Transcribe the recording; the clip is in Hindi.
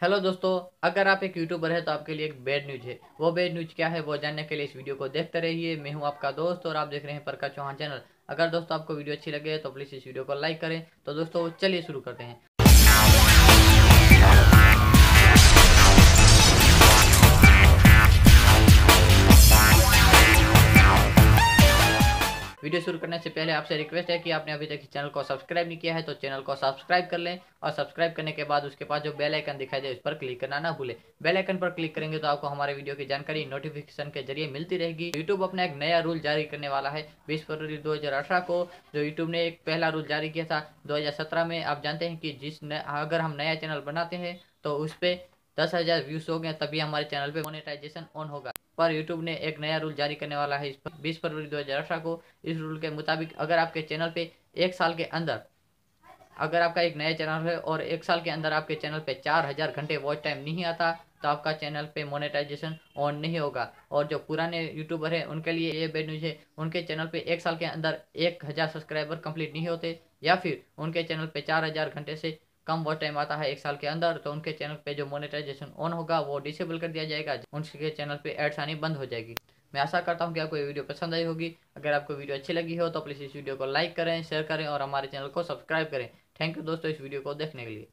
हेलो दोस्तों, अगर आप एक यूट्यूबर है तो आपके लिए एक बैड न्यूज है। वो बैड न्यूज क्या है वो जानने के लिए इस वीडियो को देखते रहिए। मैं हूं आपका दोस्त और आप देख रहे हैं प्रकाश चौहान चैनल। अगर दोस्तों आपको वीडियो अच्छी लगे तो प्लीज़ इस वीडियो को लाइक करें। तो दोस्तों चलिए शुरू करते हैं। वीडियो शुरू करने से पहले आपसे रिक्वेस्ट है कि आपने अभी तक इस चैनल को सब्सक्राइब नहीं किया है तो चैनल को सब्सक्राइब कर लें और सब्सक्राइब करने के बाद उसके पास जो बेल आइकन दिखाई दे उस पर क्लिक करना ना भूलें। बेल आइकन पर क्लिक करेंगे तो आपको हमारे वीडियो की जानकारी नोटिफिकेशन के जरिए मिलती रहेगी। यूट्यूब अपना एक नया रूल जारी करने वाला है 20 फरवरी 2018 को। जो यूट्यूब ने एक पहला रूल जारी किया था 2017 में। आप जानते हैं कि अगर हम नया चैनल बनाते हैं तो उस पर 10,000 व्यूज हो गए तभी हमारे चैनल पे मोनेटाइजेशन ऑन होगा। पर यूट्यूब ने एक नया रूल जारी करने वाला है इस 20 फरवरी 2018 को। इस रूल के मुताबिक अगर आपके चैनल पे एक साल के अंदर, अगर आपका एक नया चैनल है और एक साल के अंदर आपके चैनल पे 4,000 घंटे वॉच टाइम नहीं आता तो आपका चैनल पे मोनेटाइजेशन ऑन नहीं होगा। और जो पुराने यूट्यूबर हैं उनके लिए ये बैड न्यूज़ है। उनके चैनल पे एक साल के अंदर 1,000 सब्सक्राइबर कंप्लीट नहीं होते या फिर उनके चैनल पे 4,000 घंटे से कम वॉच टाइम आता है एक साल के अंदर, तो उनके चैनल पे जो मोनेटाइजेशन ऑन होगा वो डिसेबल कर दिया जाएगा। उनके चैनल पे एड्स आनी बंद हो जाएगी। मैं आशा करता हूँ कि आपको ये वीडियो पसंद आई होगी। अगर आपको वीडियो अच्छी लगी हो तो प्लीज़ इस वीडियो को लाइक करें, शेयर करें और हमारे चैनल को सब्सक्राइब करें। थैंक यू दोस्तों इस वीडियो को देखने के लिए।